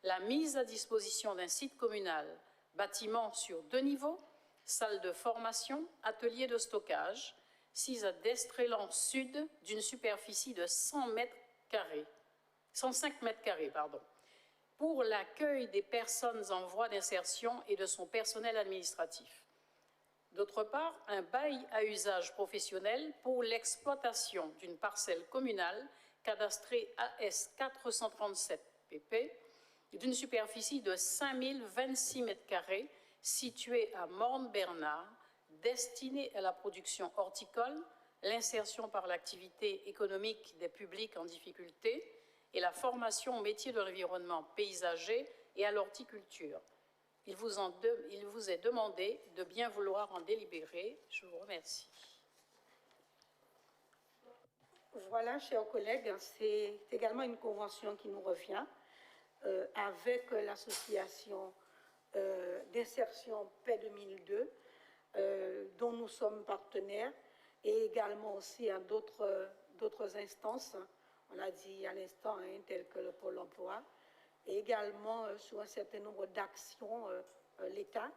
Speaker 10: la mise à disposition d'un site communal, bâtiment sur 2 niveaux, salle de formation, atelier de stockage, 6 à Destrélan Sud d'une superficie de 105 mètres carrés, pour l'accueil des personnes en voie d'insertion et de son personnel administratif. D'autre part, un bail à usage professionnel pour l'exploitation d'une parcelle communale cadastrée AS 437 pp d'une superficie de 5026 mètres carrés située à Morne-Bernard, destinée à la production horticole, l'insertion par l'activité économique des publics en difficulté et la formation au métier de l'environnement paysager et à l'horticulture. Il vous est demandé de bien vouloir en délibérer. Je vous remercie.
Speaker 1: Voilà, chers collègues, c'est également une convention qui nous revient avec l'association d'insertion PAY 2002, dont nous sommes partenaires, et également aussi à d'autres instances, on l'a dit à l'instant, telles que le Pôle emploi, et également sur un certain nombre d'actions, l'État,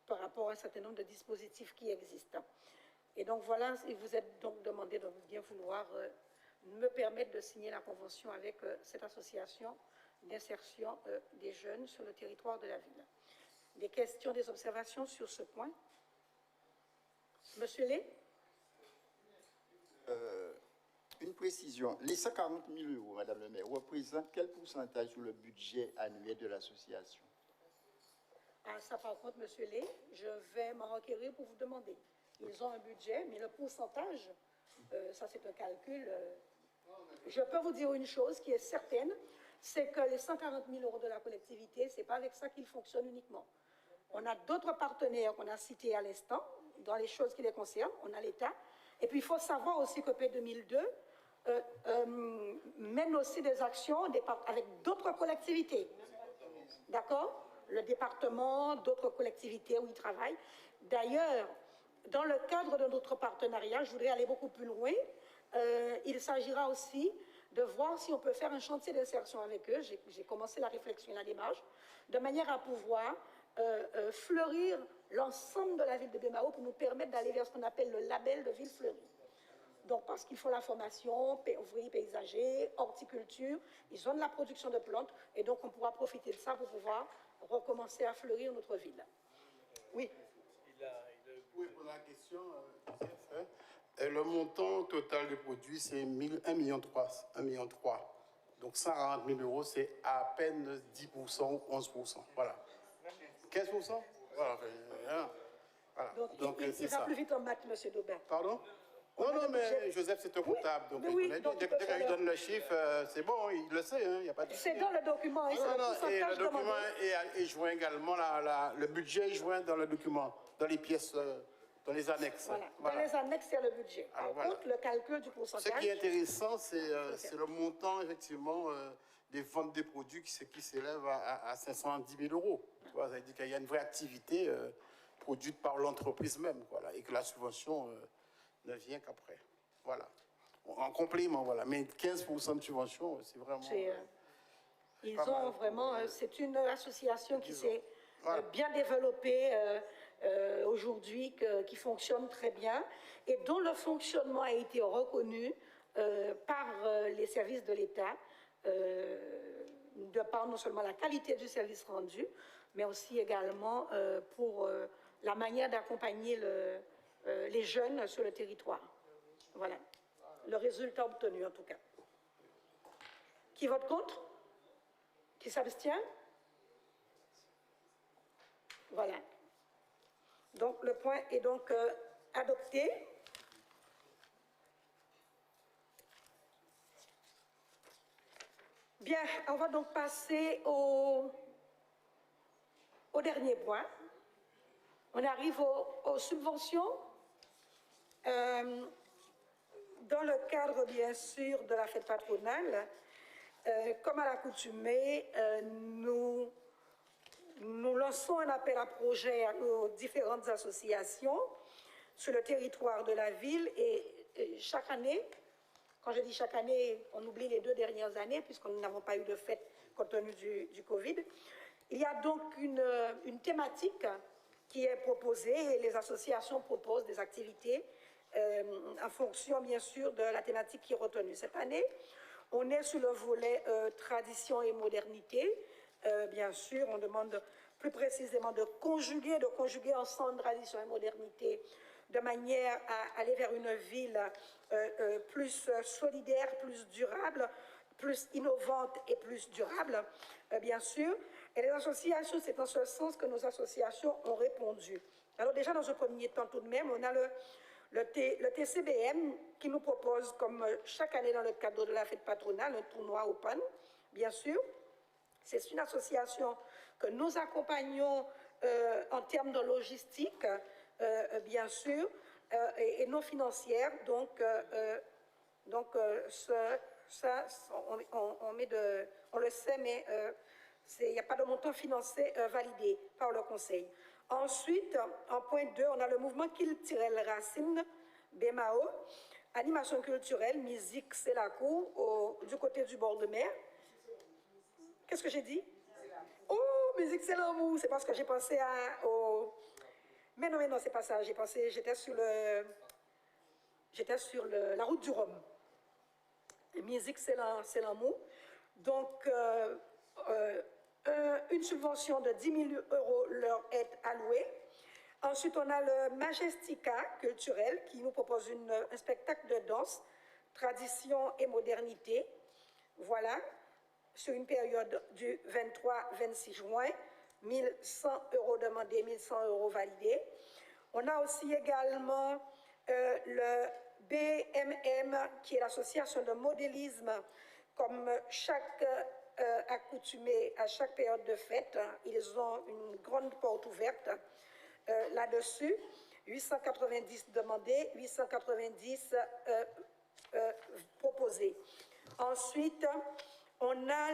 Speaker 1: par rapport à un certain nombre de dispositifs qui existent. Et donc voilà, vous êtes donc demandé de bien vouloir me permettre de signer la convention avec cette association d'insertion des jeunes sur le territoire de la ville. Des questions, des observations sur ce point? Monsieur Lé?
Speaker 4: Une précision. Les 140 000 euros, Madame le maire, représentent quel pourcentage sur le budget annuel de l'association?
Speaker 1: Ah, ça, par contre, Monsieur Lé, je vais m'en requérir pour vous demander. Ils ont un budget, mais le pourcentage, ça c'est un calcul. Je peux vous dire une chose qui est certaine, c'est que les 140 000 euros de la collectivité, ce n'est pas avec ça qu'ils fonctionnent uniquement. On a d'autres partenaires qu'on a cités à l'instant, dans les choses qui les concernent. On a l'État. Et puis, il faut savoir aussi que P2002 mène aussi des actions avec d'autres collectivités. D'accord? Le département, d'autres collectivités où ils travaillent. D'ailleurs, dans le cadre de notre partenariat, je voudrais aller beaucoup plus loin. Il s'agira aussi de voir si on peut faire un chantier d'insertion avec eux. J'ai commencé la réflexion et la démarche, de manière à pouvoir fleurir l'ensemble de la ville de Bemao pour nous permettre d'aller vers ce qu'on appelle le label de ville fleurie. Donc, parce qu'ils font la formation, ouvriers paysagers, horticulture, ils ont de la production de plantes, et donc on pourra profiter de ça pour pouvoir recommencer à fleurir notre ville. Oui.
Speaker 5: Oui, pour la question, le montant total du produit, c'est 1,3 million. 1,3 million. Donc 140 000 euros, c'est à peine 10% ou 11%. Voilà. 15%. Voilà.
Speaker 1: Donc il va plus vite en maths, M. Daubin.
Speaker 5: Pardon? Non, mais Joseph, c'est un comptable. Donc,
Speaker 1: oui,
Speaker 5: dès qu'il lui donne le chiffre, c'est bon, il le sait, il n'y a pas de...
Speaker 1: C'est dans le document.
Speaker 5: Et le document est joint également, le budget est joint dans le document, dans les pièces, dans les annexes.
Speaker 1: Voilà. Dans les annexes, c'est le budget. Par contre, le calcul du pourcentage...
Speaker 5: Ce qui est intéressant, c'est le montant, effectivement, des ventes des produits qui s'élève à 510 000 euros. Ça veut dire qu'il y a une vraie activité produite par l'entreprise même, voilà, et que la subvention... ne vient qu'après. Voilà. En complément, voilà. Mais 15% de subvention, c'est vraiment...
Speaker 1: Ils ont vraiment... c'est une association qui s'est bien développée aujourd'hui, qui fonctionne très bien et dont le fonctionnement a été reconnu par les services de l'État, de par non seulement la qualité du service rendu, mais aussi également pour la manière d'accompagner les jeunes sur le territoire. Voilà. Le résultat obtenu, en tout cas. Qui vote contre? Qui s'abstient? Voilà. Donc, le point est donc adopté. Bien, on va donc passer au dernier point. On arrive aux subventions. Dans le cadre, bien sûr, de la fête patronale, comme à l'accoutumée, nous lançons un appel à projet aux différentes associations sur le territoire de la ville et chaque année, quand je dis chaque année, on oublie les 2 dernières années puisque nous n'avons pas eu de fête compte tenu du Covid. Il y a donc une thématique qui est proposée et les associations proposent des activités en fonction, bien sûr, de la thématique qui est retenue. Cette année, on est sur le volet tradition et modernité. Bien sûr, on demande plus précisément de conjuguer ensemble tradition et modernité de manière à aller vers une ville plus solidaire, plus durable, plus innovante et plus durable, bien sûr. Et les associations, c'est en ce sens que nos associations ont répondu. Alors déjà, dans un premier temps, tout de même, on a le TCBM qui nous propose, comme chaque année dans le cadre de la fête patronale, un tournoi open, bien sûr. C'est une association que nous accompagnons en termes de logistique, bien sûr, et non financière. Donc ça, on le sait, mais il n'y a pas de montant financier validé par le Conseil. Ensuite, en point 2, on a le mouvement culturel Racine, Bemao, animation culturelle, musique, c'est la cour, du côté du bord de mer. Qu'est-ce que j'ai dit? Oh, musique, c'est l'amour. C'est parce que j'ai pensé Mais non, c'est pas ça. J'étais sur j'étais sur la route du Rhum. La musique, c'est l'amour. Donc, une subvention de 10 000 € leur est allouée. Ensuite, on a le Majestica culturel qui nous propose un spectacle de danse, tradition et modernité. Voilà, sur une période du 23-26 juin, 1 100 € demandés, 1 100 € validés. On a aussi également le BMM, qui est l'association de modélisme, comme chaque accoutumé à chaque période de fête. Ils ont une grande porte ouverte là-dessus. 890 demandés, 890 proposés. Ensuite, on a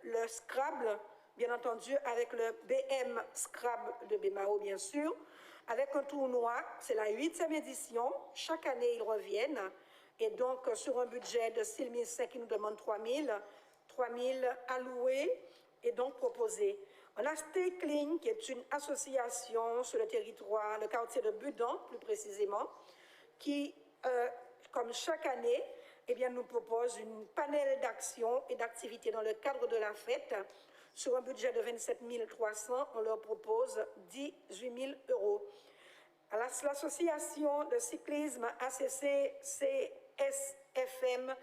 Speaker 1: le Scrabble, bien entendu, avec le BM Scrabble de BMAO, bien sûr, avec un tournoi. C'est la 8e édition. Chaque année, ils reviennent. Et donc, sur un budget de 6 500, ils nous demandent 3 000. 3 000 alloués et donc proposés. On a Stay Clean, qui est une association sur le territoire, le quartier de Budan, plus précisément, qui, comme chaque année, eh bien, nous propose une panel d'actions et d'activités dans le cadre de la fête. Sur un budget de 27 300, on leur propose 18 000 €. L'association de cyclisme ACC CSFM,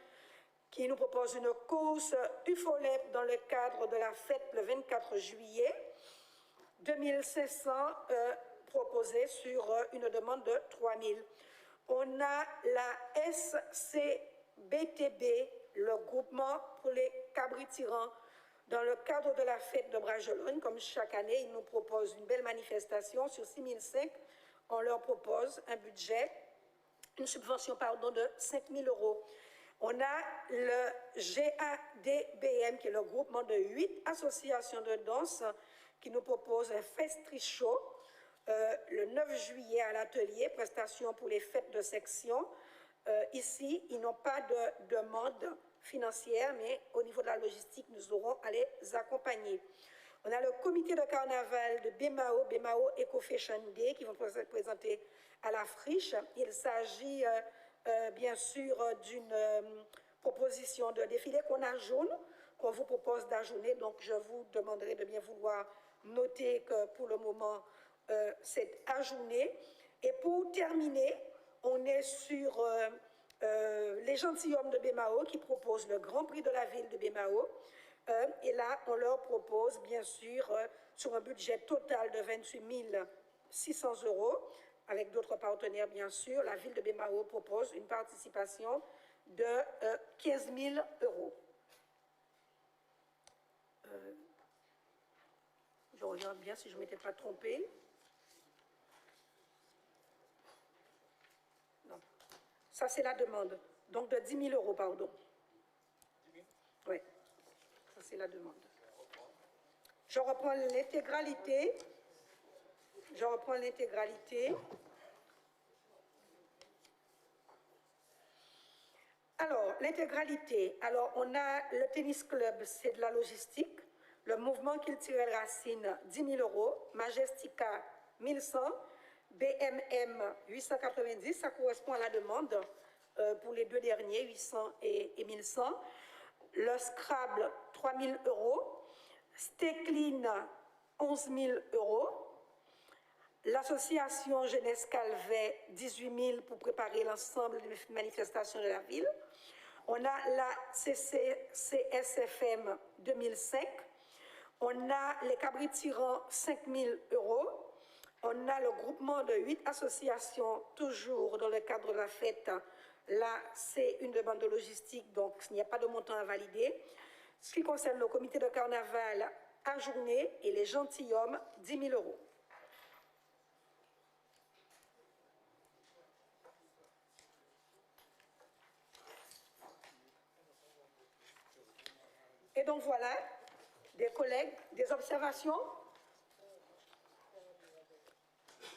Speaker 1: qui nous propose une course UFOLEP dans le cadre de la fête le 24 juillet. 2500 proposés sur une demande de 3000. On a la SCBTB, le groupement pour les cabri-tirants, dans le cadre de la fête de Bragelonne. Comme chaque année, ils nous proposent une belle manifestation sur 6005. On leur propose un budget, une subvention, pardon, de 5000 €. On a le GADBM, qui est le groupement de 8 associations de danse, qui nous propose un Festri Show le 9 juillet à l'atelier, prestation pour les fêtes de section. Ici, ils n'ont pas de demande financière, mais au niveau de la logistique, nous aurons à les accompagner. On a le comité de carnaval de BMAO, BMAO Eco Fashion Day, qui vont se présenter à la friche. Il s'agit bien sûr d'une proposition de défilé qu'on ajourne, qu'on vous propose d'ajourner. Donc, je vous demanderai de bien vouloir noter que pour le moment, c'est ajourné. Et pour terminer, on est sur les gentilshommes de BMAO qui proposent le Grand Prix de la ville de BMAO. Et là, on leur propose, bien sûr, sur un budget total de 28 600 €, avec d'autres partenaires, bien sûr, la ville de BMAO propose une participation de 15 000 €. Je regarde bien si je ne m'étais pas trompée. Non. Ça, c'est la demande. Donc, de 10 000 €, pardon. Oui. Ça, c'est la demande. Je reprends l'intégralité. Alors, l'intégralité. Alors, on a le tennis club, c'est de la logistique. Le mouvement culturel Racine, 10 000 €. Majestica, 1 100. BMM, 890. Ça correspond à la demande pour les deux derniers, 800 et 1100. Le Scrabble, 3 000 €. Stecline, 11 000 €. L'association Jeunesse Calvet, 18 000 pour préparer l'ensemble des manifestations de la ville. On a la CSFM 2005. On a les cabri-tirants, 5 000 €. On a le groupement de 8 associations, toujours dans le cadre de la fête. Là, c'est une demande de logistique, donc il n'y a pas de montant à valider. Ce qui concerne le comité de carnaval ajourné et les gentilshommes, 10 000 €. Et donc voilà, des collègues, des observations?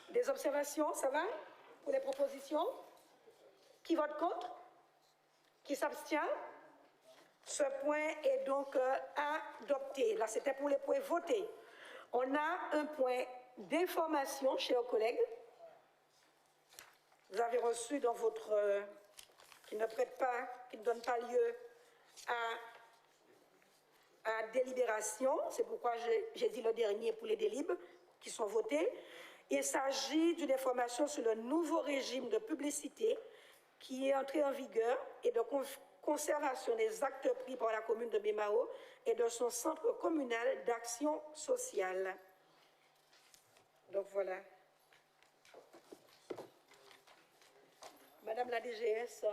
Speaker 1: Des observations, ça va? Pour les propositions? Qui vote contre? Qui s'abstient? Ce point est donc adopté. Là, c'était pour les points votés. On a un point d'information, chers collègues. vous avez reçu dans votre... qui ne prête pas, qui ne donne pas lieu à délibération. C'est pourquoi j'ai dit le dernier pour les délibres qui sont votés. Il s'agit d'une information sur le nouveau régime de publicité qui est entré en vigueur et de conservation des actes pris par la commune de Bemao et de son centre communal d'action sociale. Donc voilà. Madame la DGS,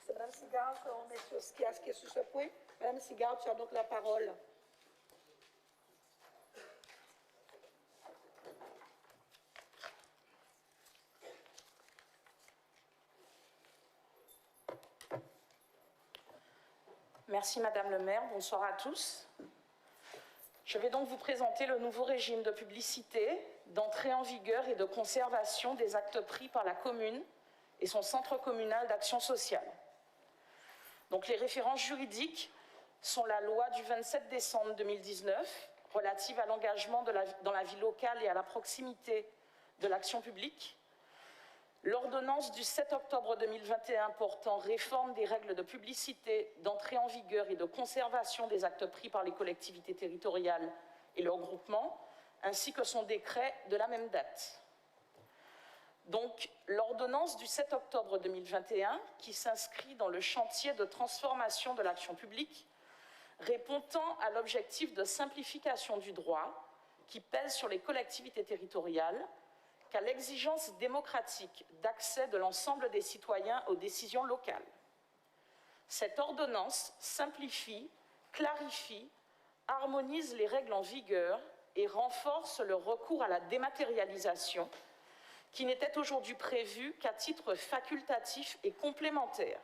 Speaker 1: c'est Madame Sigard, monsieur Skias qui est sur ce point. Madame Sigard, tu as donc la parole.
Speaker 11: Merci Madame le maire, bonsoir à tous. Je vais donc vous présenter le nouveau régime de publicité, d'entrée en vigueur et de conservation des actes pris par la commune et son centre communal d'action sociale. Donc les références juridiques sont la loi du 27 décembre 2019 relative à l'engagement dans la vie locale et à la proximité de l'action publique, l'ordonnance du 7 octobre 2021 portant réforme des règles de publicité, d'entrée en vigueur et de conservation des actes pris par les collectivités territoriales et leurs groupements, ainsi que son décret de la même date. Donc, l'ordonnance du 7 octobre 2021, qui s'inscrit dans le chantier de transformation de l'action publique, répond tant à l'objectif de simplification du droit qui pèse sur les collectivités territoriales qu'à l'exigence démocratique d'accès de l'ensemble des citoyens aux décisions locales. Cette ordonnance simplifie, clarifie, harmonise les règles en vigueur et renforce le recours à la dématérialisation qui n'était aujourd'hui prévu qu'à titre facultatif et complémentaire.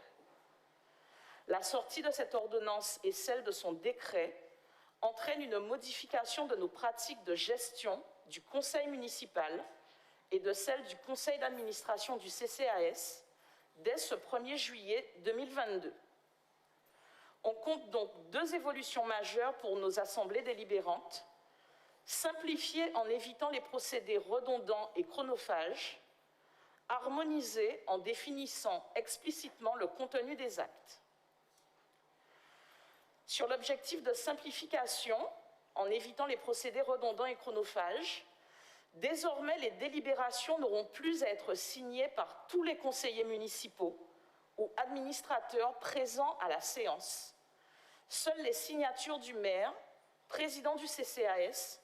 Speaker 11: La sortie de cette ordonnance et celle de son décret entraînent une modification de nos pratiques de gestion du conseil municipal et de celle du conseil d'administration du CCAS dès ce 1er juillet 2022. On compte donc 2 évolutions majeures pour nos assemblées délibérantes: simplifier en évitant les procédés redondants et chronophages, harmoniser en définissant explicitement le contenu des actes. Sur l'objectif de simplification, en évitant les procédés redondants et chronophages, désormais, les délibérations n'auront plus à être signées par tous les conseillers municipaux ou administrateurs présents à la séance. Seules les signatures du maire, président du CCAS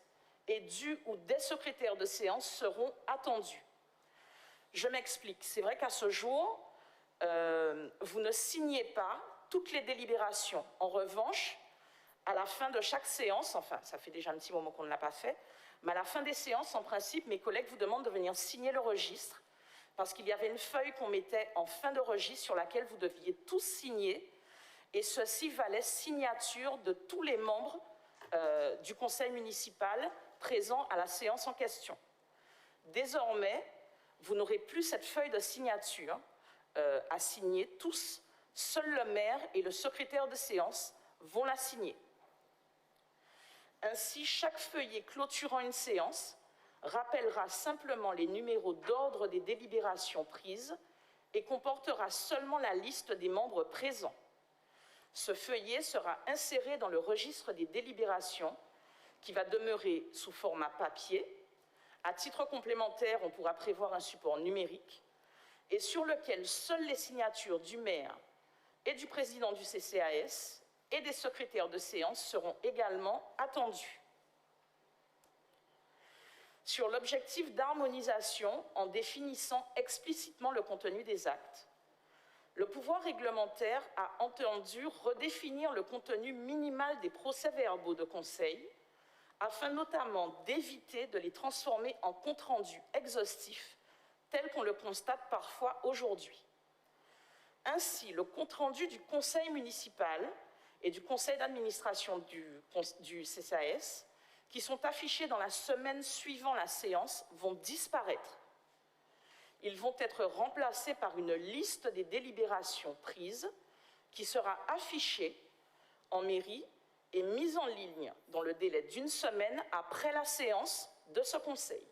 Speaker 11: et du ou des secrétaires de séance seront attendues. Je m'explique. C'est vrai qu'à ce jour, vous ne signez pas toutes les délibérations. En revanche, à la fin de chaque séance, enfin, ça fait déjà un petit moment qu'on ne l'a pas fait, mais à la fin des séances, en principe, mes collègues vous demandent de venir signer le registre parce qu'il y avait une feuille qu'on mettait en fin de registre sur laquelle vous deviez tous signer et ceci valait signature de tous les membres du conseil municipal présents à la séance en question. Désormais, vous n'aurez plus cette feuille de signature à signer tous. Seul le maire et le secrétaire de séance vont la signer. Ainsi, chaque feuillet clôturant une séance rappellera simplement les numéros d'ordre des délibérations prises et comportera seulement la liste des membres présents. Ce feuillet sera inséré dans le registre des délibérations qui va demeurer sous format papier. À titre complémentaire, on pourra prévoir un support numérique et sur lequel seules les signatures du maire et du président du CCAS et des secrétaires de séance seront également attendues. Sur l'objectif d'harmonisation en définissant explicitement le contenu des actes, le pouvoir réglementaire a entendu redéfinir le contenu minimal des procès-verbaux de conseil afin notamment d'éviter de les transformer en compte-rendu exhaustif tel qu'on le constate parfois aujourd'hui. Ainsi, le compte-rendu du conseil municipal et du conseil d'administration du CCAS, qui sont affichés dans la semaine suivant la séance, vont disparaître. Ils vont être remplacés par une liste des délibérations prises qui sera affichée en mairie et mise en ligne dans le délai d'1 semaine après la séance de ce conseil.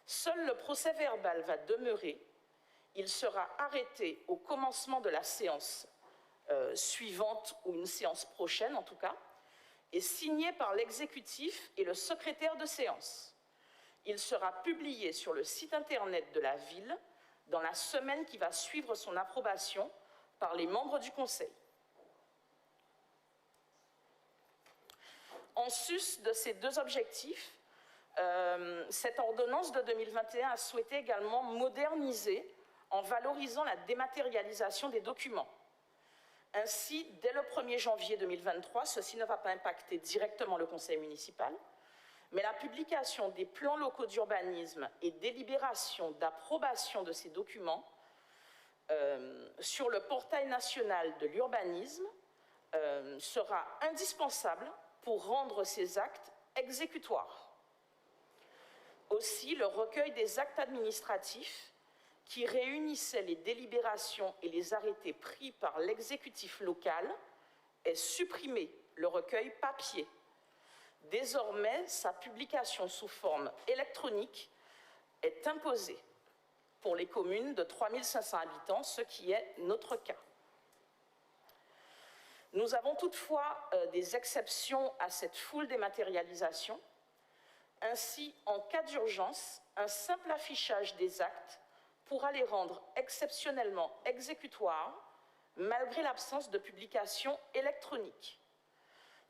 Speaker 11: Seul le procès-verbal va demeurer. Il sera arrêté au commencement de la séance suivante ou une séance prochaine en tout cas, et signé par l'exécutif et le secrétaire de séance. Il sera publié sur le site internet de la ville dans la semaine qui va suivre son approbation par les membres du Conseil. En sus de ces deux objectifs, cette ordonnance de 2021 a souhaité également moderniser en valorisant la dématérialisation des documents. Ainsi, dès le 1er janvier 2023, ceci ne va pas impacter directement le conseil municipal, mais la publication des plans locaux d'urbanisme et délibération d'approbation de ces documents sur le portail national de l'urbanisme sera indispensable pour rendre ces actes exécutoires. Aussi, le recueil des actes administratifs qui réunissait les délibérations et les arrêtés pris par l'exécutif local est supprimé, le recueil papier. Désormais, sa publication sous forme électronique est imposée pour les communes de 3 500 habitants, ce qui est notre cas. Nous avons toutefois des exceptions à cette full dématérialisation. Ainsi, en cas d'urgence, un simple affichage des actes pourra les rendre exceptionnellement exécutoires, malgré l'absence de publication électronique.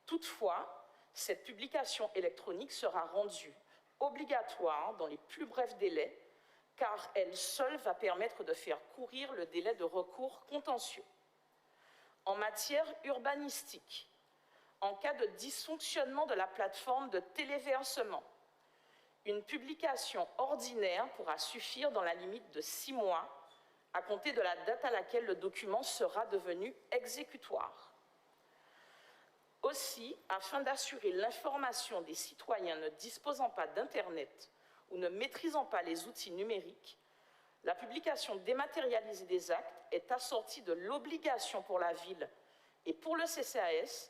Speaker 11: Toutefois, cette publication électronique sera rendue obligatoire dans les plus brefs délais, car elle seule va permettre de faire courir le délai de recours contentieux. En matière urbanistique, en cas de dysfonctionnement de la plateforme de téléversement, une publication ordinaire pourra suffire dans la limite de 6 mois à compter de la date à laquelle le document sera devenu exécutoire. Aussi, afin d'assurer l'information des citoyens ne disposant pas d'Internet ou ne maîtrisant pas les outils numériques, la publication dématérialisée des actes est assortie de l'obligation pour la ville et pour le CCAS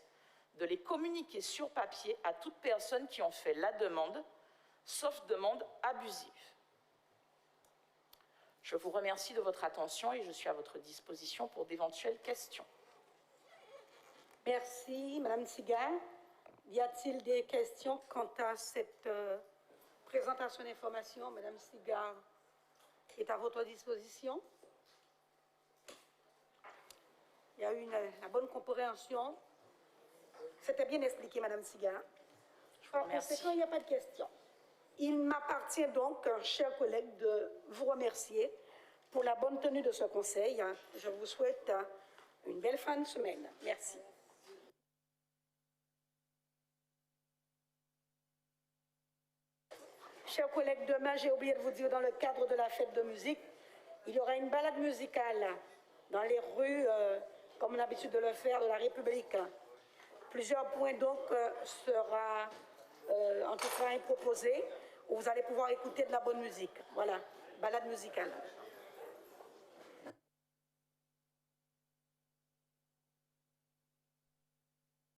Speaker 11: de les communiquer sur papier à toute personne qui en fait la demande, sauf demande abusive. Je vous remercie de votre attention et je suis à votre disposition pour d'éventuelles questions.
Speaker 1: Merci, Madame Sigar. Y a-t-il des questions quant à cette présentation d'informations? Madame Sigar est à votre disposition. Il y a eu la bonne compréhension. C'était bien expliqué, Madame Sigar. Par conséquent, il n'y a pas de questions. Il m'appartient donc, chers collègues, de vous remercier pour la bonne tenue de ce conseil. Je vous souhaite une belle fin de semaine. Merci. Chers collègues, demain, j'ai oublié de vous dire, dans le cadre de la fête de musique, il y aura une balade musicale dans les rues, comme on a l'habitude de le faire, de la République. Plusieurs points donc sera en tout cas proposés, où vous allez pouvoir écouter de la bonne musique. Voilà, balade musicale.